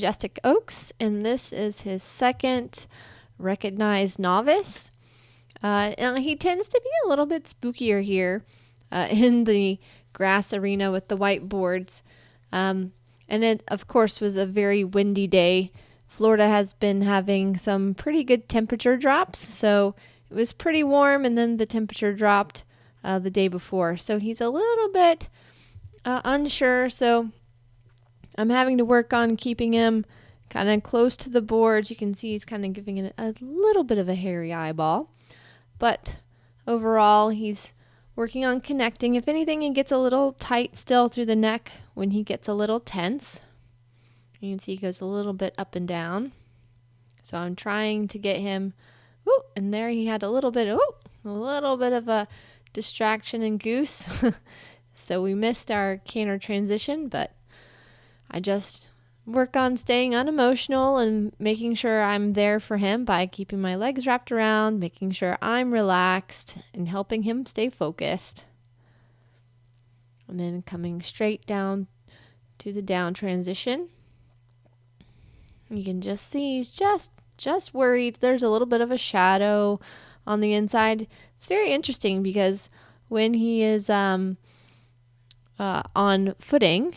Majestic Oaks, and this is his second recognized novice. Now he tends to be a little bit spookier here in the grass arena with the whiteboards. And it, of course, was a very windy day. Florida has been having some pretty good temperature drops, so it was pretty warm, and then the temperature dropped the day before. So he's a little bit unsure, so I'm having to work on keeping him kind of close to the boards. You can see he's kind of giving it a little bit of a hairy eyeball. But overall, he's working on connecting. If anything, he gets a little tight still through the neck when he gets a little tense. You can see he goes a little bit up and down. So I'm trying to get him, and there he had a little bit of a distraction and goose. So we missed our canter transition, but I just work on staying unemotional and making sure I'm there for him by keeping my legs wrapped around, making sure I'm relaxed, and helping him stay focused. And then coming straight down to the down transition. You can just see he's just worried. There's a little bit of a shadow on the inside. It's very interesting because when he is on footing,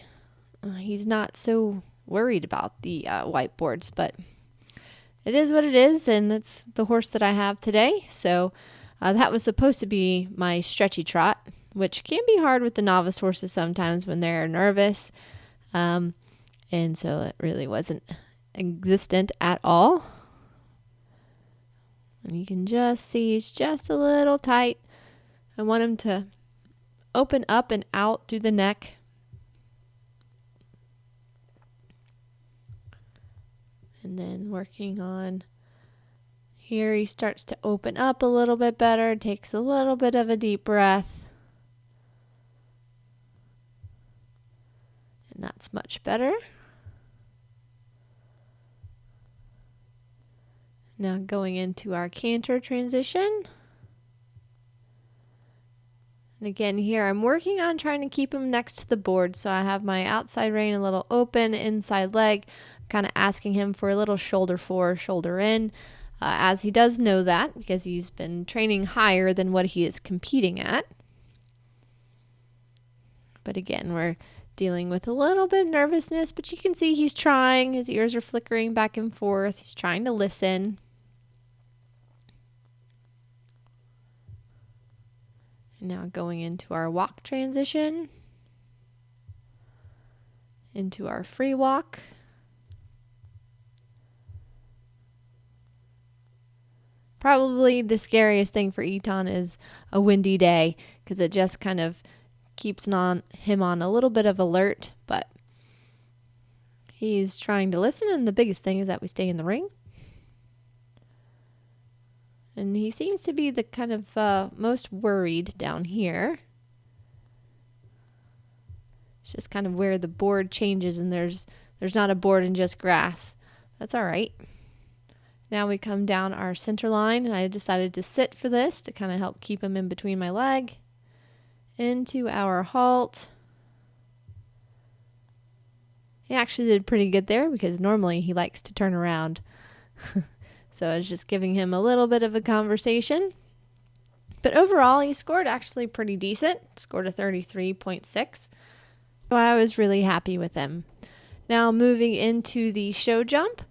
he's not so worried about the whiteboards, but it is what it is, and it's the horse that I have today. So that was supposed to be my stretchy trot, which can be hard with the novice horses sometimes when they're nervous, and so it really wasn't existent at all. And you can just see he's just a little tight. I want him to open up and out through the neck. And then working on here, he starts to open up a little bit better, takes a little bit of a deep breath. And that's much better. Now going into our canter transition. And again here, I'm working on trying to keep him next to the board. So I have my outside rein a little open, inside leg, kind of asking him for a little shoulder forward, shoulder in, as he does know that because he's been training higher than what he is competing at. But again, we're dealing with a little bit of nervousness, but you can see he's trying. His ears are flickering back and forth. He's trying to listen. And now going into our walk transition, into our free walk. Probably the scariest thing for Eton is a windy day because it just kind of keeps him on a little bit of alert, but he's trying to listen, and the biggest thing is that we stay in the ring. And he seems to be the kind of most worried down here. It's just kind of where the board changes, and there's not a board and just grass. That's all right. Now we come down our center line, and I decided to sit for this to kind of help keep him in between my leg. Into our halt. He actually did pretty good there because normally he likes to turn around. So I was just giving him a little bit of a conversation. But overall, he scored actually pretty decent. Scored a 33.6. So I was really happy with him. Now moving into the show jump.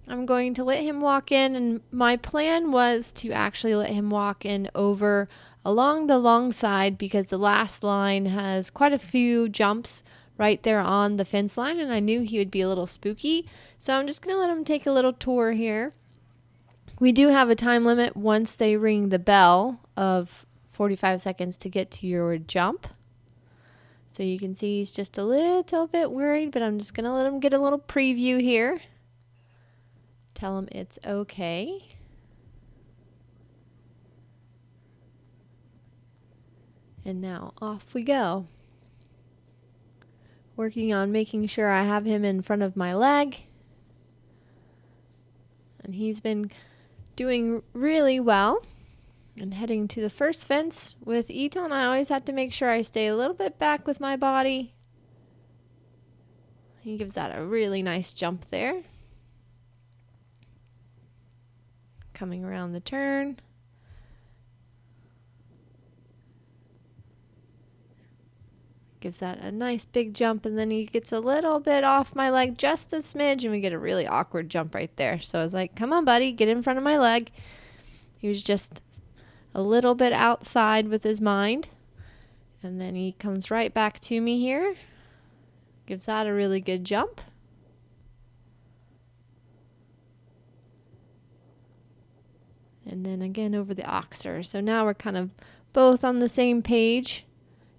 I'm going to let him walk in, and my plan was to actually let him walk in over along the long side because the last line has quite a few jumps right there on the fence line, and I knew he would be a little spooky. So I'm just going to let him take a little tour here. We do have a time limit once they ring the bell of 45 seconds to get to your jump. So you can see he's just a little bit worried, but I'm just going to let him get a little preview here. Tell him it's okay. And now off we go. Working on making sure I have him in front of my leg. And he's been doing really well. And heading to the first fence with Eton, I always have to make sure I stay a little bit back with my body. He gives that a really nice jump there. Coming around the turn. Gives that a nice big jump, and then he gets a little bit off my leg, just a smidge, and we get a really awkward jump right there. So I was like, come on, buddy, get in front of my leg. He was just a little bit outside with his mind. And then he comes right back to me here. Gives that a really good jump. And then again over the oxer. So now we're kind of both on the same page.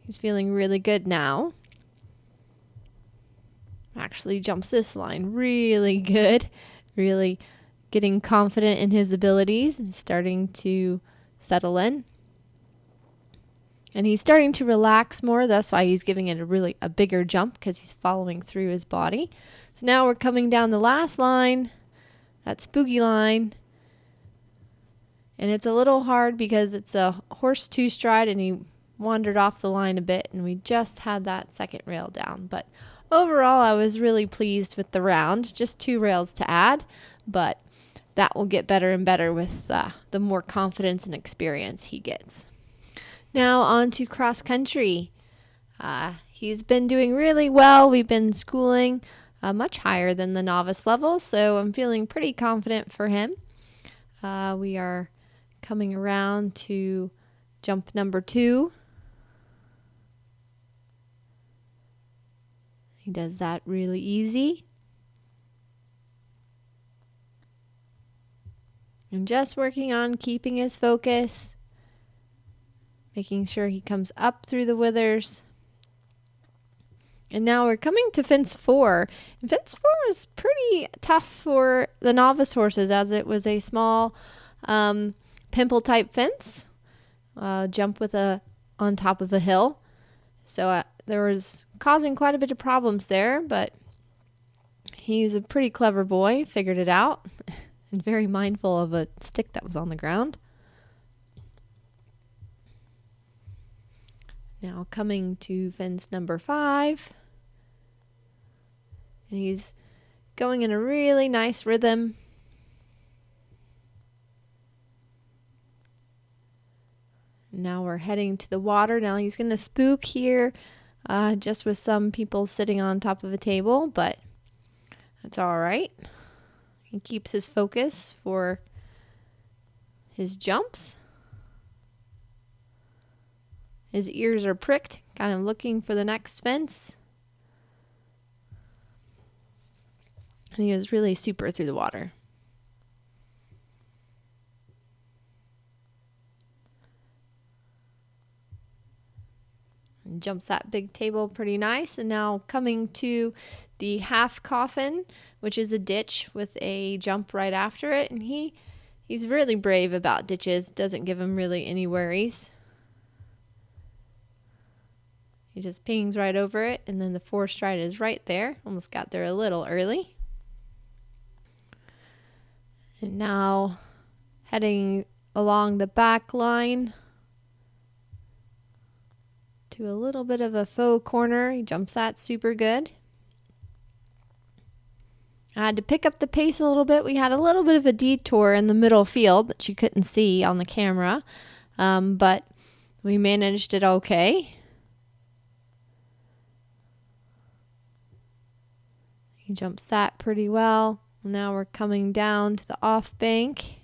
He's feeling really good now. Actually jumps this line really good. Really getting confident in his abilities and starting to settle in. And he's starting to relax more. That's why he's giving it a bigger jump, because he's following through his body. So now we're coming down the last line, that spooky line. And it's a little hard because it's a horse two-stride and he wandered off the line a bit, and we just had that second rail down. But overall, I was really pleased with the round. Just 2 rails to add, but that will get better and better with the more confidence and experience he gets. Now on to cross country. He's been doing really well. We've been schooling much higher than the novice level, so I'm feeling pretty confident for him. We are coming around to jump number 2. He does that really easy. I'm just working on keeping his focus, making sure he comes up through the withers. And now we're coming to fence 4. And fence 4 was pretty tough for the novice horses, as it was a small pimple type fence, jump with on top of a hill. So there was causing quite a bit of problems there, but he's a pretty clever boy, figured it out, and very mindful of a stick that was on the ground. Now coming to fence number 5. And he's going in a really nice rhythm. Now we're heading to the water. Now he's going to spook here, just with some people sitting on top of a table, but that's all right. He keeps his focus for his jumps. His ears are pricked, kind of looking for the next fence. And he was really super through the water. And jumps that big table pretty nice. And now coming to the half coffin, which is a ditch with a jump right after it. And he's really brave about ditches. Doesn't give him really any worries. He just pings right over it, and then the 4-stride is right there. Almost got there a little early. And now heading along the back line to a little bit of a faux corner. He jumps that super good. I had to pick up the pace a little bit. We had a little bit of a detour in the middle field that you couldn't see on the camera, but we managed it okay. He jumps that pretty well. Now we're coming down to the off bank.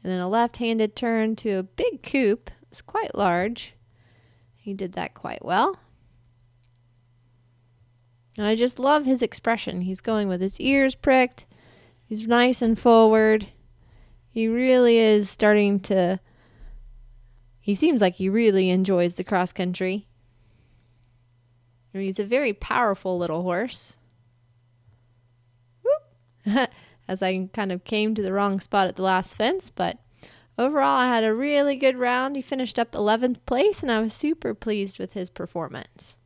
And then a left-handed turn to a big coop. It's quite large. He did that quite well. And I just love his expression. He's going with his ears pricked. He's nice and forward. He really is starting to... He seems like he really enjoys the cross country. And he's a very powerful little horse. As I kind of came to the wrong spot at the last fence, but overall I had a really good round. He finished up 11th place, and I was super pleased with his performance.